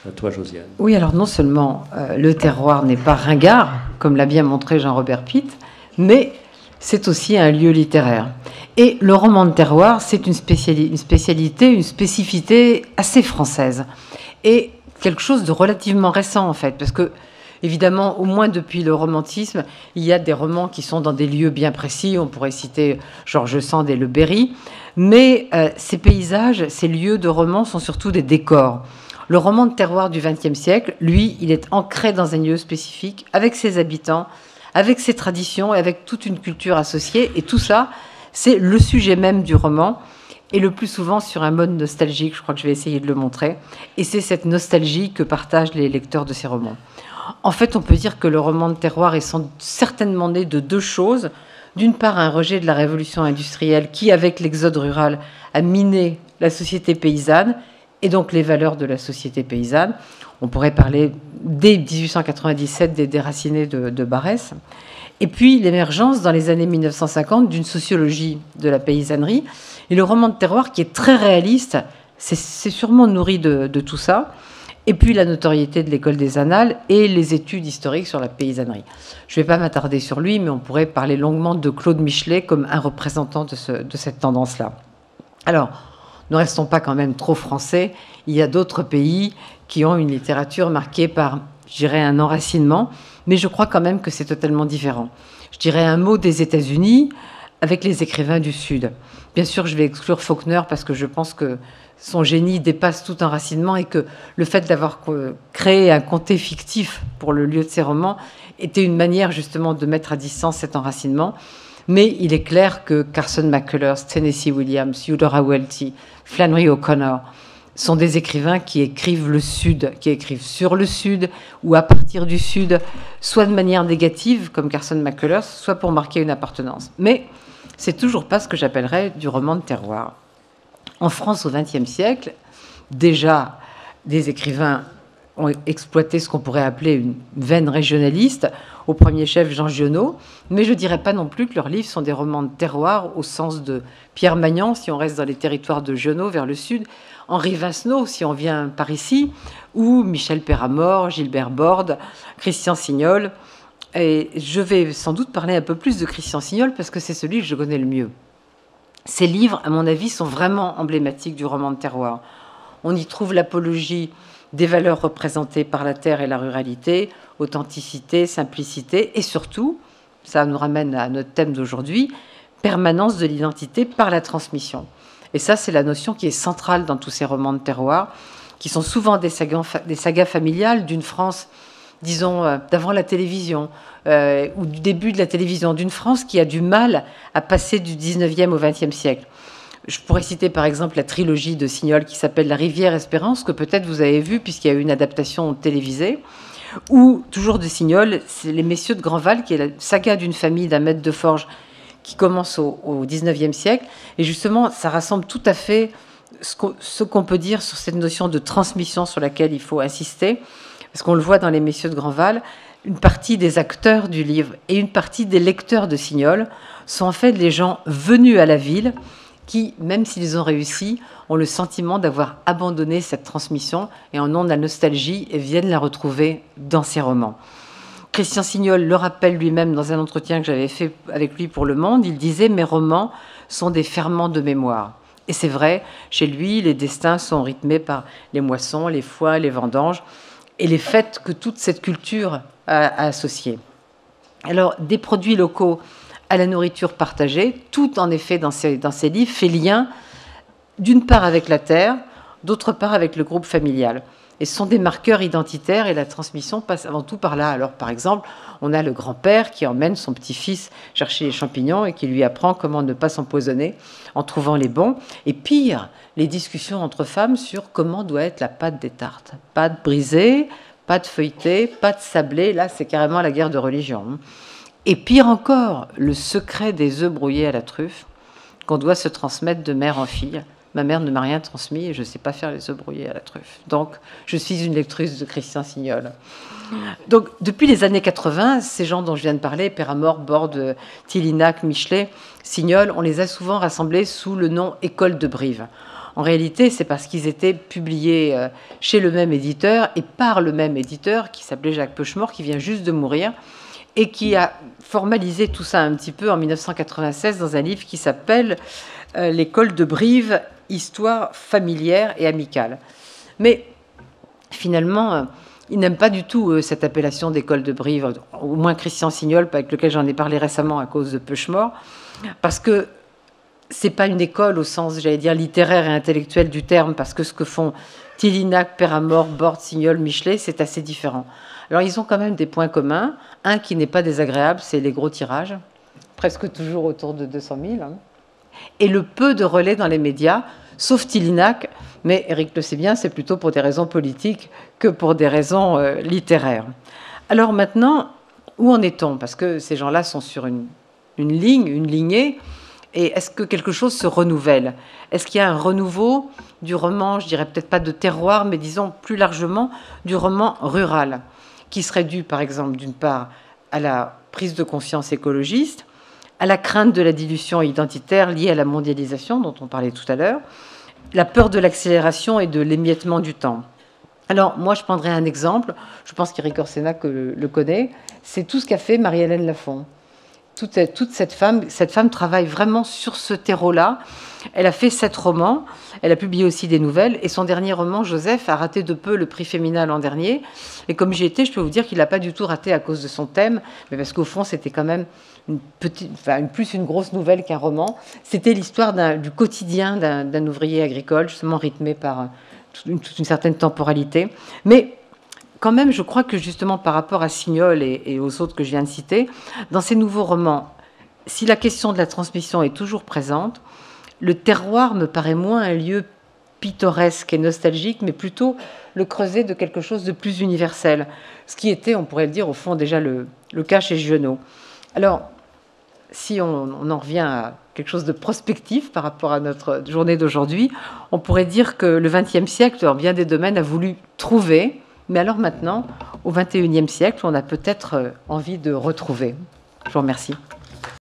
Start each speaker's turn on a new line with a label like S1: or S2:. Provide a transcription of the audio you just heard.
S1: À toi, Josiane.
S2: Oui, alors non seulement le terroir n'est pas ringard, comme l'a bien montré Jean-Robert Pitt, mais c'est aussi un lieu littéraire. Et le roman de terroir, c'est une spécialité, une spécificité assez française. Et quelque chose de relativement récent, en fait, parce que, évidemment, au moins depuis le romantisme, il y a des romans qui sont dans des lieux bien précis. On pourrait citer George Sand et Le Berry. Mais ces paysages, ces lieux de romans sont surtout des décors. Le roman de terroir du XXe siècle, lui, il est ancré dans un lieu spécifique, avec ses habitants, avec ses traditions et avec toute une culture associée. Et tout ça, c'est le sujet même du roman, et le plus souvent sur un mode nostalgique. Je crois que je vais essayer de le montrer. Et c'est cette nostalgie que partagent les lecteurs de ces romans. En fait, on peut dire que le roman de terroir est certainement né de deux choses. D'une part, un rejet de la révolution industrielle qui, avec l'exode rural, a miné la société paysanne, et donc les valeurs de la société paysanne. On pourrait parler dès 1897 des déracinés de Barès. Et puis l'émergence dans les années 1950 d'une sociologie de la paysannerie. Et le roman de terroir qui est très réaliste, c'est sûrement nourri de tout ça. Et puis la notoriété de l'école des Annales et les études historiques sur la paysannerie. Je ne vais pas m'attarder sur lui, mais on pourrait parler longuement de Claude Michelet comme un représentant de cette tendance-là. Alors, ne restons pas quand même trop français. Il y a d'autres pays qui ont une littérature marquée par, je dirais, un enracinement, mais je crois quand même que c'est totalement différent. Je dirais un mot des États-Unis avec les écrivains du Sud. Bien sûr, je vais exclure Faulkner parce que je pense que son génie dépasse tout enracinement et que le fait d'avoir créé un comté fictif pour le lieu de ses romans était une manière justement de mettre à distance cet enracinement. Mais il est clair que Carson McCullers, Tennessee Williams, Eudora Welty, Flannery O'Connor sont des écrivains qui écrivent le Sud, qui écrivent sur le Sud ou à partir du Sud, soit de manière négative, comme Carson McCullers, soit pour marquer une appartenance. Mais c'est toujours pas ce que j'appellerais du roman de terroir. En France, au XXe siècle, déjà, des écrivains ont exploité ce qu'on pourrait appeler une veine régionaliste, au premier chef Jean Giono, mais je ne dirais pas non plus que leurs livres sont des romans de terroir au sens de Pierre Magnan, si on reste dans les territoires de Giono vers le sud, Henri Vincenot, si on vient par ici, ou Michel Péramore, Gilbert Borde, Christian Signol. Et je vais sans doute parler un peu plus de Christian Signol parce que c'est celui que je connais le mieux. Ces livres, à mon avis, sont vraiment emblématiques du roman de terroir. On y trouve l'apologie des valeurs représentées par la terre et la ruralité, authenticité, simplicité, et surtout, ça nous ramène à notre thème d'aujourd'hui, permanence de l'identité par la transmission. Et ça, c'est la notion qui est centrale dans tous ces romans de terroir, qui sont souvent des sagas familiales d'une France, disons, d'avant la télévision, ou du début de la télévision, d'une France qui a du mal à passer du 19e au 20e siècle. Je pourrais citer par exemple la trilogie de Signol qui s'appelle La Rivière Espérance, que peut-être vous avez vu puisqu'il y a eu une adaptation télévisée, ou toujours de Signol, c'est Les Messieurs de Grandval, qui est la saga d'une famille d'un maître de forge qui commence au 19e siècle. Et justement, ça rassemble tout à fait ce qu'on peut dire sur cette notion de transmission sur laquelle il faut insister, parce qu'on le voit dans Les Messieurs de Grandval, une partie des acteurs du livre et une partie des lecteurs de Signol sont en fait les gens venus à la ville qui, même s'ils ont réussi, ont le sentiment d'avoir abandonné cette transmission et en ont de la nostalgie et viennent la retrouver dans ses romans. Christian Signol le rappelle lui-même dans un entretien que j'avais fait avec lui pour Le Monde. Il disait « Mes romans sont des ferments de mémoire ». Et c'est vrai, chez lui, les destins sont rythmés par les moissons, les foins, les vendanges et les fêtes que toute cette culture a associées. Alors, des produits locaux à la nourriture partagée, tout en effet dans ces livres fait lien d'une part avec la terre, d'autre part avec le groupe familial. Et ce sont des marqueurs identitaires et la transmission passe avant tout par là. Alors par exemple, on a le grand-père qui emmène son petit-fils chercher les champignons et qui lui apprend comment ne pas s'empoisonner en trouvant les bons. Et pire, les discussions entre femmes sur comment doit être la pâte des tartes. Pâte brisée, pâte feuilletée, pâte sablée, là c'est carrément la guerre de religion. Et pire encore, le secret des œufs brouillés à la truffe qu'on doit se transmettre de mère en fille. Ma mère ne m'a rien transmis et je ne sais pas faire les œufs brouillés à la truffe. Donc, je suis une lectrice de Christian Signol. Donc, depuis les années 80, ces gens dont je viens de parler, Péramore, Borde, Tillinac, Michelet, Signol, on les a souvent rassemblés sous le nom École de Brive. En réalité, c'est parce qu'ils étaient publiés chez le même éditeur et par le même éditeur qui s'appelait Jacques Pechemaure, qui vient juste de mourir et qui a formalisé tout ça un petit peu en 1996 dans un livre qui s'appelle L'école de Brive, histoire familière et amicale. Mais finalement, il n'aime pas du tout cette appellation d'école de Brive, au moins Christian Signol, avec lequel j'en ai parlé récemment à cause de Pechemaure, parce que c'est pas une école au sens, j'allais dire, littéraire et intellectuel du terme, parce que ce que font Tillinac, Péramore, Borde, Signol, Michelet, c'est assez différent. Alors ils ont quand même des points communs. Un qui n'est pas désagréable, c'est les gros tirages, presque toujours autour de 200 000, hein, et le peu de relais dans les médias, sauf Tillinac, mais Éric le sait bien, c'est plutôt pour des raisons politiques que pour des raisons littéraires. Alors maintenant, où en est-on? Parce que ces gens-là sont sur une lignée, et est-ce que quelque chose se renouvelle? Est-ce qu'il y a un renouveau du roman, je dirais peut-être pas de terroir, mais disons plus largement du roman rural, qui serait dû, par exemple, d'une part, à la prise de conscience écologiste, à la crainte de la dilution identitaire liée à la mondialisation, dont on parlait tout à l'heure, la peur de l'accélération et de l'émiettement du temps. Alors, moi, je prendrais un exemple, je pense qu'Éric Orsena le connaît, c'est tout ce qu'a fait Marie-Hélène Lafon. Toute cette femme travaille vraiment sur ce terreau-là. Elle a fait 7 romans, elle a publié aussi des nouvelles, et son dernier roman, Joseph, a raté de peu le prix Féminin l'an dernier. Et comme j'y étais, je peux vous dire qu'il n'a pas du tout raté à cause de son thème, mais parce qu'au fond, c'était quand même plus une grosse nouvelle qu'un roman. C'était l'histoire du quotidien d'un ouvrier agricole, justement rythmé par toute une certaine temporalité. Mais quand même, je crois que justement par rapport à Signol et aux autres que je viens de citer, dans ces nouveaux romans, si la question de la transmission est toujours présente, le terroir me paraît moins un lieu pittoresque et nostalgique, mais plutôt le creuset de quelque chose de plus universel. Ce qui était, on pourrait le dire, au fond déjà le cas chez Giono. Alors, si on en revient à quelque chose de prospectif par rapport à notre journée d'aujourd'hui, on pourrait dire que le XXe siècle, dans bien des domaines, a voulu trouver. Mais alors maintenant, au XXIe siècle, on a peut-être envie de retrouver. Je vous remercie.